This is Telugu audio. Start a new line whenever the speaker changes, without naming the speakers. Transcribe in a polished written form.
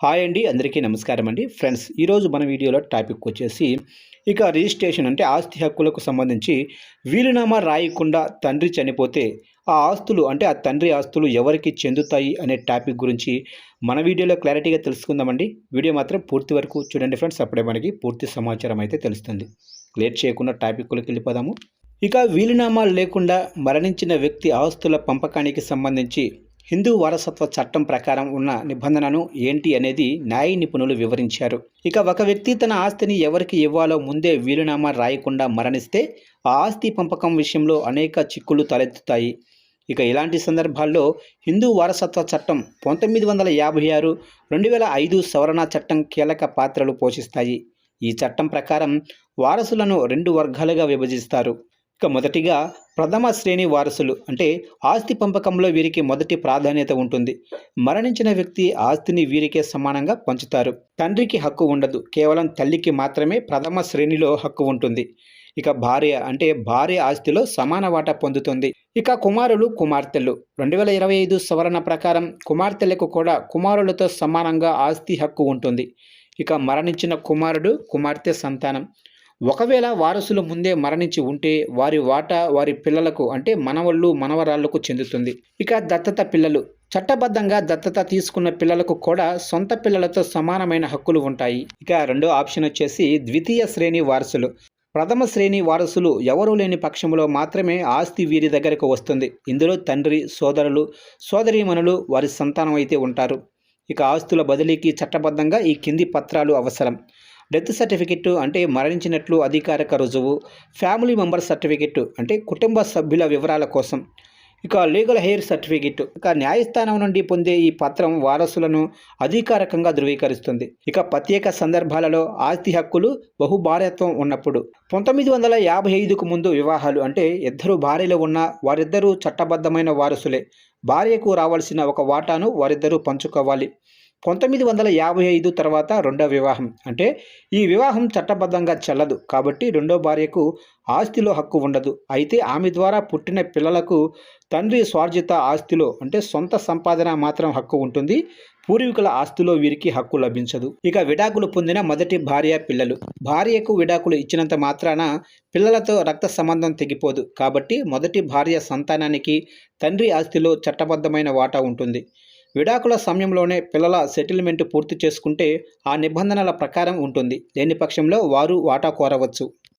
హాయ్ అండి, అందరికీ నమస్కారం అండి. ఫ్రెండ్స్, ఈరోజు మన వీడియోలో టాపిక్ వచ్చేసి ఇక రిజిస్ట్రేషన్ అంటే ఆస్తి హక్కులకు సంబంధించి వీలునామా రాయకుండా తండ్రి చనిపోతే ఆ ఆస్తులు అంటే ఆ తండ్రి ఆస్తులు ఎవరికి చెందుతాయి అనే టాపిక్ గురించి మన వీడియోలో క్లారిటీగా తెలుసుకుందామండి. వీడియో మాత్రం పూర్తి వరకు చూడండి ఫ్రెండ్స్, అప్పుడే మనకి పూర్తి సమాచారం అయితే తెలుస్తుంది. లేట్ చేయకుండా టాపిక్లోకి వెళ్ళిపోదాము. ఇక వీలునామా లేకుండా మరణించిన వ్యక్తి ఆస్తుల పంపకానికి సంబంధించి హిందూ వారసత్వ చట్టం ప్రకారం ఉన్న నిబంధనను ఏంటి అనేది న్యాయ నిపుణులు వివరించారు. ఇక ఒక వ్యక్తి తన ఆస్తిని ఎవరికి ఇవ్వాలో ముందే వీలునామా రాయకుండా మరణిస్తే ఆ ఆస్తి పంపకం విషయంలో అనేక చిక్కులు తలెత్తుతాయి. ఇక ఇలాంటి సందర్భాల్లో హిందూ వారసత్వ చట్టం 1956, 2005 సవరణ చట్టం కీలక పాత్రలు పోషిస్తాయి. ఈ చట్టం ప్రకారం వారసులను 2 వర్గాలుగా విభజిస్తారు. ఇక మొదటిగా ప్రథమ శ్రేణి వారసులు అంటే ఆస్తి పంపకంలో వీరికి మొదటి ప్రాధాన్యత ఉంటుంది. మరణించిన వ్యక్తి ఆస్తిని వీరికే సమానంగా పంచుతారు. తండ్రికి హక్కు ఉండదు, కేవలం తల్లికి మాత్రమే ప్రథమ శ్రేణిలో హక్కు ఉంటుంది. ఇక భార్య ఆస్తిలో సమాన వాటా పొందుతుంది. ఇక కుమారులు కుమార్తెలు 2025 సవరణ ప్రకారం కుమార్తెలకు కూడా కుమారులతో సమానంగా ఆస్తి హక్కు ఉంటుంది. ఇక మరణించిన కుమారుడు కుమార్తె సంతానం ఒకవేళ వారసులు ముందే మరణించి ఉంటే వారి వాటా వారి పిల్లలకు అంటే మనవళ్ళు మనవరాళ్లకు చెందుతుంది. ఇక దత్తత పిల్లలు చట్టబద్ధంగా దత్తత తీసుకున్న పిల్లలకు కూడా సొంత పిల్లలతో సమానమైన హక్కులు ఉంటాయి. ఇక రెండో ఆప్షన్ వచ్చేసి ద్వితీయ శ్రేణి వారసులు. ప్రథమ శ్రేణి వారసులు ఎవరూ లేని పక్షంలో మాత్రమే ఆస్తి వీరి దగ్గరకు వస్తుంది. ఇందులో తండ్రి, సోదరులు, సోదరీమణులు, వారి సంతానం అయితే ఉంటారు. ఇక ఆస్తుల బదిలీకి చట్టబద్ధంగా ఈ కింది పత్రాలు అవసరం. డెత్ సర్టిఫికెట్ అంటే మరణించినట్లు అధికారిక రుజువు. ఫ్యామిలీ మెంబర్ సర్టిఫికెట్ అంటే కుటుంబ సభ్యుల వివరాల కోసం. ఇక లీగల్ హెయిర్ సర్టిఫికెట్. ఇక న్యాయస్థానం నుండి పొందే ఈ పత్రం వారసులను అధికారికంగా ధృవీకరిస్తుంది. ఇక ప్రత్యేక సందర్భాలలో ఆస్తి హక్కులు బహుభార్యత్వం ఉన్నప్పుడు 1955కు ముందు వివాహాలు అంటే ఇద్దరు భార్యలు ఉన్న వారిద్దరూ చట్టబద్ధమైన వారసులే. భార్యకు రావాల్సిన ఒక వాటాను వారిద్దరూ పంచుకోవాలి. 1955 తర్వాత రెండో వివాహం అంటే ఈ వివాహం చట్టబద్ధంగా చెల్లదు, కాబట్టి రెండో భార్యకు ఆస్తిలో హక్కు ఉండదు. అయితే ఆమె ద్వారా పుట్టిన పిల్లలకు తండ్రి స్వార్జిత ఆస్తిలో అంటే సొంత సంపాదన మాత్రం హక్కు ఉంటుంది. పూర్వీకుల ఆస్తిలో వీరికి హక్కు లభించదు. ఇక విడాకులు పొందిన మొదటి భార్య పిల్లలు. భార్యకు విడాకులు ఇచ్చినంత మాత్రాన పిల్లలతో రక్త సంబంధం తెగిపోదు, కాబట్టి మొదటి భార్య సంతానానికి తండ్రి ఆస్తిలో చట్టబద్ధమైన వాటా ఉంటుంది. విడాకుల సమయంలోనే పిల్లల సెటిల్మెంట్ పూర్తి చేసుకుంటే ఆ నిబంధనల ప్రకారం ఉంటుంది. లేని పక్షంలో వారు వాటా కోరవచ్చు.